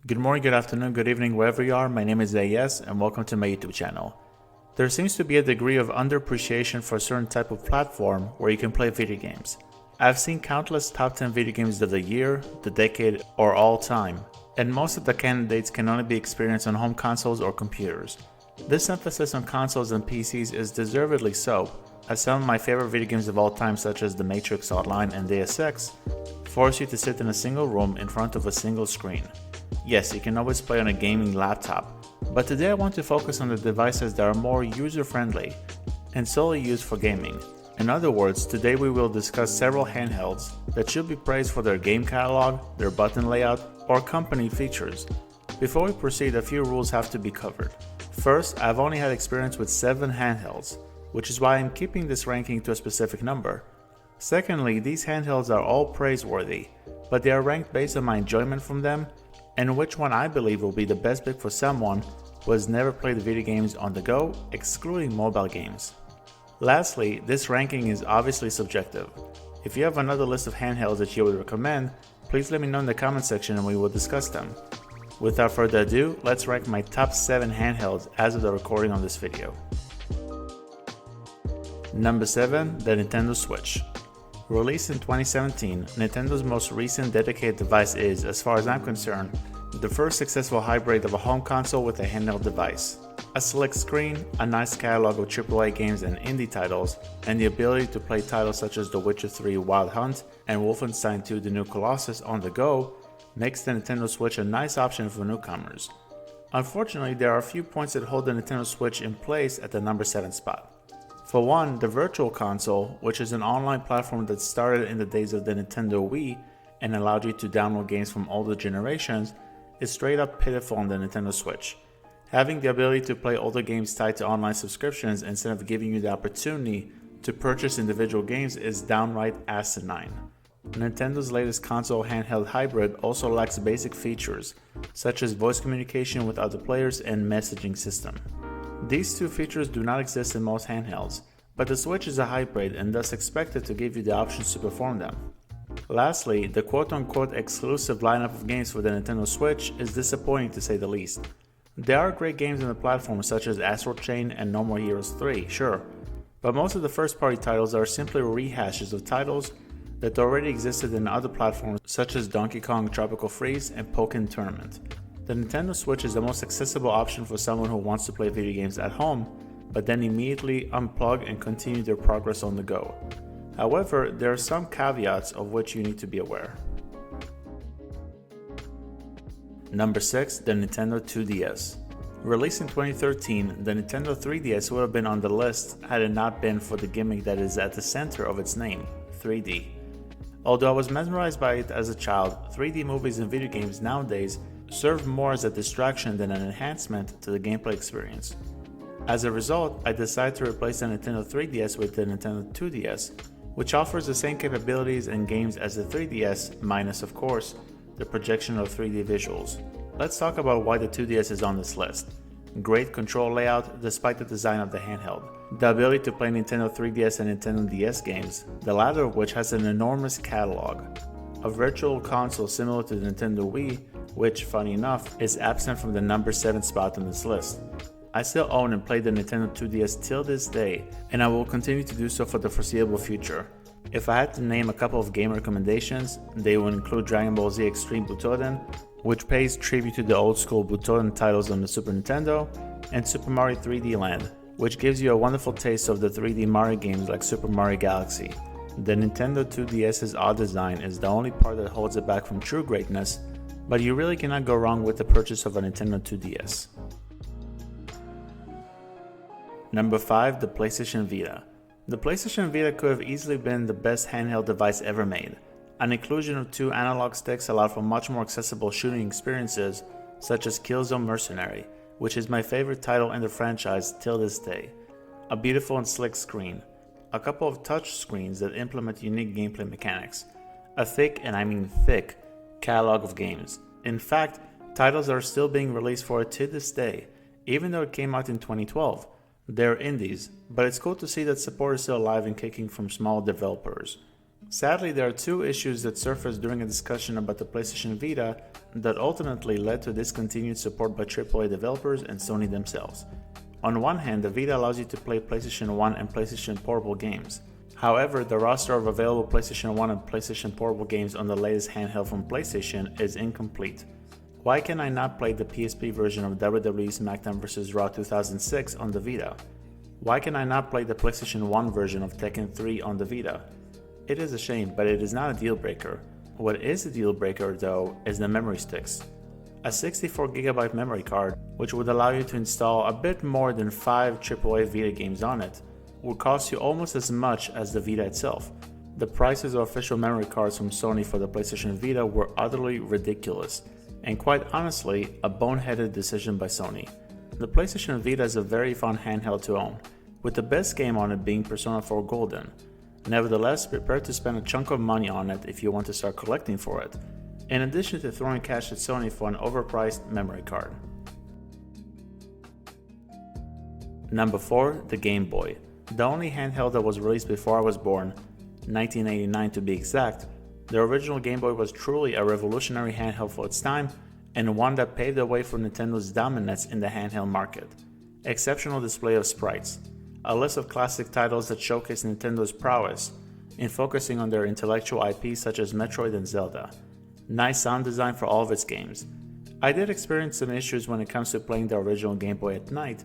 Good morning, good afternoon, good evening, wherever you are. My name is AS and welcome to my YouTube channel. There seems to be a degree of underappreciation for a certain type of platform where you can play video games. I've seen countless top 10 video games of the year, the decade, or all time, and most of the candidates can only be experienced on home consoles or computers. This emphasis on consoles and PCs is deservedly so, as some of my favorite video games of all time such as The Matrix Online and Deus Ex force you to sit in a single room in front of a single screen. Yes, you can always play on a gaming laptop, but today I want to focus on the devices that are more user-friendly and solely used for gaming. In other words, today we will discuss several handhelds that should be praised for their game catalog, their button layout, or company features. Before we proceed, a few rules have to be covered. First, I've only had experience with 7 handhelds, which is why I'm keeping this ranking to a specific number. Secondly, these handhelds are all praiseworthy, but they are ranked based on my enjoyment from them and which one I believe will be the best pick for someone who has never played video games on the go, excluding mobile games. Lastly, this ranking is obviously subjective. If you have another list of handhelds that you would recommend, please let me know in the comment section and we will discuss them. Without further ado, let's rank my top 7 handhelds as of the recording on this video. Number 7, the Nintendo Switch. Released in 2017, Nintendo's most recent dedicated device is, as far as I'm concerned, the first successful hybrid of a home console with a handheld device. A slick screen, a nice catalog of AAA games and indie titles, and the ability to play titles such as The Witcher 3 Wild Hunt and Wolfenstein 2 The New Colossus on the go makes the Nintendo Switch a nice option for newcomers. Unfortunately, there are a few points that hold the Nintendo Switch in place at the number 7 spot. For one, the Virtual Console, which is an online platform that started in the days of the Nintendo Wii and allowed you to download games from older generations, is straight up pitiful on the Nintendo Switch. Having the ability to play older games tied to online subscriptions instead of giving you the opportunity to purchase individual games is downright asinine. Nintendo's latest console handheld hybrid also lacks basic features, such as voice communication with other players and messaging system. These two features do not exist in most handhelds, but the Switch is a hybrid and thus expected to give you the options to perform them. Lastly, the quote-unquote exclusive lineup of games for the Nintendo Switch is disappointing to say the least. There are great games on the platform such as Astral Chain and No More Heroes 3, sure, but most of the first-party titles are simply rehashes of titles that already existed in other platforms such as Donkey Kong Tropical Freeze and Pokken Tournament. The Nintendo Switch is the most accessible option for someone who wants to play video games at home, but then immediately unplug and continue their progress on the go. However, there are some caveats of which you need to be aware. Number 6, the Nintendo 2DS. Released in 2013, the Nintendo 3DS would have been on the list had it not been for the gimmick that is at the center of its name, 3D. Although I was mesmerized by it as a child, 3D movies and video games nowadays serve more as a distraction than an enhancement to the gameplay experience. As a result, I decided to replace the Nintendo 3DS with the Nintendo 2DS, which offers the same capabilities and games as the 3DS, minus of course, the projection of 3D visuals. Let's talk about why the 2DS is on this list. Great control layout despite the design of the handheld. The ability to play Nintendo 3DS and Nintendo DS games, the latter of which has an enormous catalog. A virtual console similar to the Nintendo Wii, which, funny enough, is absent from the number 7 spot on this list. I still own and play the Nintendo 2DS till this day, and I will continue to do so for the foreseeable future. If I had to name a couple of game recommendations, they would include Dragon Ball Z Extreme Butoden, which pays tribute to the old school Butoden titles on the Super Nintendo, and Super Mario 3D Land, which gives you a wonderful taste of the 3D Mario games like Super Mario Galaxy. The Nintendo 2DS's odd design is the only part that holds it back from true greatness, but you really cannot go wrong with the purchase of a Nintendo 2DS. Number 5, the PlayStation Vita. The PlayStation Vita could have easily been the best handheld device ever made. An inclusion of 2 analog sticks allowed for much more accessible shooting experiences, such as Killzone Mercenary, which is my favorite title in the franchise till this day. A beautiful and slick screen. A couple of touch screens that implement unique gameplay mechanics. A thick, and I mean thick, catalog of games. In fact, titles are still being released for it to this day, even though it came out in 2012. They're indies, but it's cool to see that support is still alive and kicking from small developers. Sadly, there are two issues that surfaced during a discussion about the PlayStation Vita that ultimately led to discontinued support by AAA developers and Sony themselves. On one hand, the Vita allows you to play PlayStation 1 and PlayStation Portable games. However, the roster of available PlayStation 1 and PlayStation Portable games on the latest handheld from PlayStation is incomplete. Why can I not play the PSP version of WWE SmackDown vs. Raw 2006 on the Vita? Why can I not play the PlayStation 1 version of Tekken 3 on the Vita? It is a shame, but it is not a deal breaker. What is a deal breaker though is the memory sticks. A 64GB memory card, which would allow you to install a bit more than 5 AAA Vita games on it, would cost you almost as much as the Vita itself. The prices of official memory cards from Sony for the PlayStation Vita were utterly ridiculous, and quite honestly, a boneheaded decision by Sony. The PlayStation Vita is a very fun handheld to own, with the best game on it being Persona 4 Golden. Nevertheless, prepare to spend a chunk of money on it if you want to start collecting for it, in addition to throwing cash at Sony for an overpriced memory card. Number 4. The Game Boy. The only handheld that was released before I was born, 1989 to be exact, the original Game Boy was truly a revolutionary handheld for its time and one that paved the way for Nintendo's dominance in the handheld market. Exceptional display of sprites, a list of classic titles that showcase Nintendo's prowess in focusing on their intellectual IPs such as Metroid and Zelda. Nice sound design for all of its games. I did experience some issues when it comes to playing the original Game Boy at night,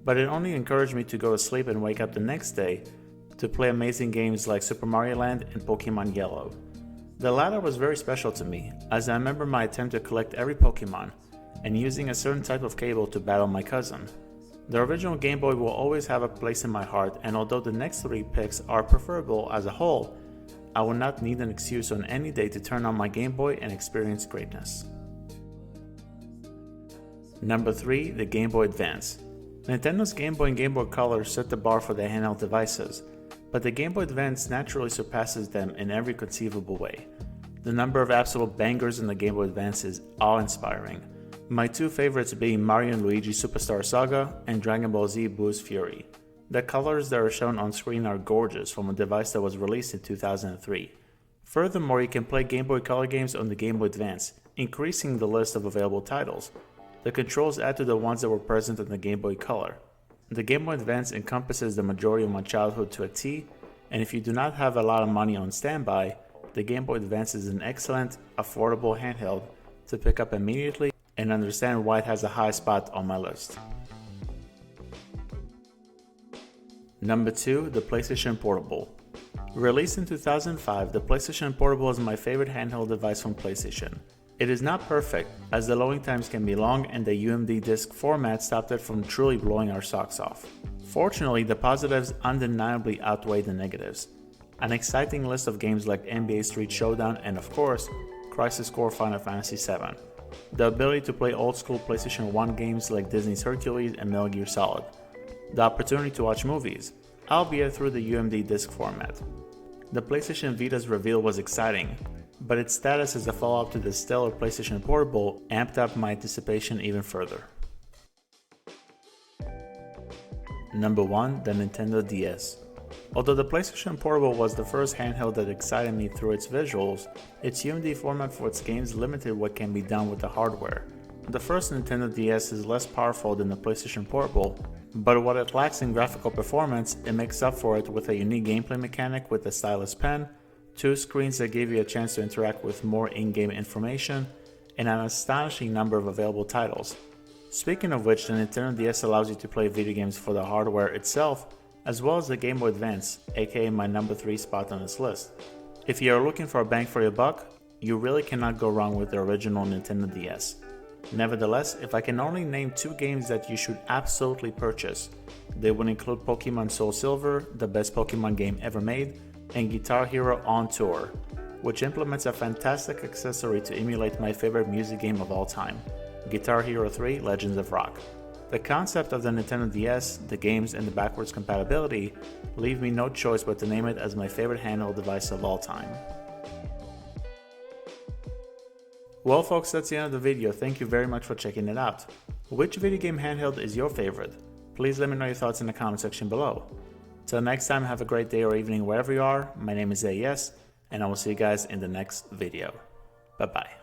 but it only encouraged me to go to sleep and wake up the next day to play amazing games like Super Mario Land and Pokemon Yellow. The latter was very special to me, as I remember my attempt to collect every Pokemon and using a certain type of cable to battle my cousin. The original Game Boy will always have a place in my heart, and although the next 3 picks are preferable as a whole, I will not need an excuse on any day to turn on my Game Boy and experience greatness. Number 3. The Game Boy Advance. Nintendo's Game Boy and Game Boy Color set the bar for the handheld devices, but the Game Boy Advance naturally surpasses them in every conceivable way. The number of absolute bangers in the Game Boy Advance is awe-inspiring. My 2 favorites being Mario & Luigi Superstar Saga and Dragon Ball Z Boo's Fury. The colors that are shown on screen are gorgeous from a device that was released in 2003. Furthermore, you can play Game Boy Color games on the Game Boy Advance, increasing the list of available titles. The controls add to the ones that were present on the Game Boy Color. The Game Boy Advance encompasses the majority of my childhood to a T, and if you do not have a lot of money on standby, the Game Boy Advance is an excellent, affordable handheld to pick up immediately and understand why it has a high spot on my list. Number 2. The PlayStation Portable. Released in 2005, the PlayStation Portable is my favorite handheld device from PlayStation. It is not perfect, as the loading times can be long and the UMD disc format stopped it from truly blowing our socks off. Fortunately, the positives undeniably outweigh the negatives. An exciting list of games like NBA Street Showdown and of course, Crisis Core Final Fantasy VII. The ability to play old school PlayStation 1 games like Disney's Hercules and Metal Gear Solid. The opportunity to watch movies, albeit through the UMD disc format. The PlayStation Vita's reveal was exciting, but its status as a follow-up to the stellar PlayStation Portable amped up my anticipation even further. Number 1. The Nintendo DS. Although the PlayStation Portable was the first handheld that excited me through its visuals, its UMD format for its games limited what can be done with the hardware. The first Nintendo DS is less powerful than the PlayStation Portable, but what it lacks in graphical performance, it makes up for it with a unique gameplay mechanic with a stylus pen, 2 screens that give you a chance to interact with more in-game information, and an astonishing number of available titles. Speaking of which, the Nintendo DS allows you to play video games for the hardware itself, as well as the Game Boy Advance, aka my number 3 spot on this list. If you are looking for a bang for your buck, you really cannot go wrong with the original Nintendo DS. Nevertheless, if I can only name 2 games that you should absolutely purchase, they would include Pokemon Soul Silver, the best Pokemon game ever made, and Guitar Hero On Tour, which implements a fantastic accessory to emulate my favorite music game of all time, Guitar Hero 3 Legends of Rock. The concept of the Nintendo DS, the games, and the backwards compatibility leave me no choice but to name it as my favorite handheld device of all time. Well folks, that's the end of the video. Thank you very much for checking it out. Which video game handheld is your favorite? Please let me know your thoughts in the comment section below. Till next time, have a great day or evening wherever you are. My name is AES, and I will see you guys in the next video. Bye bye.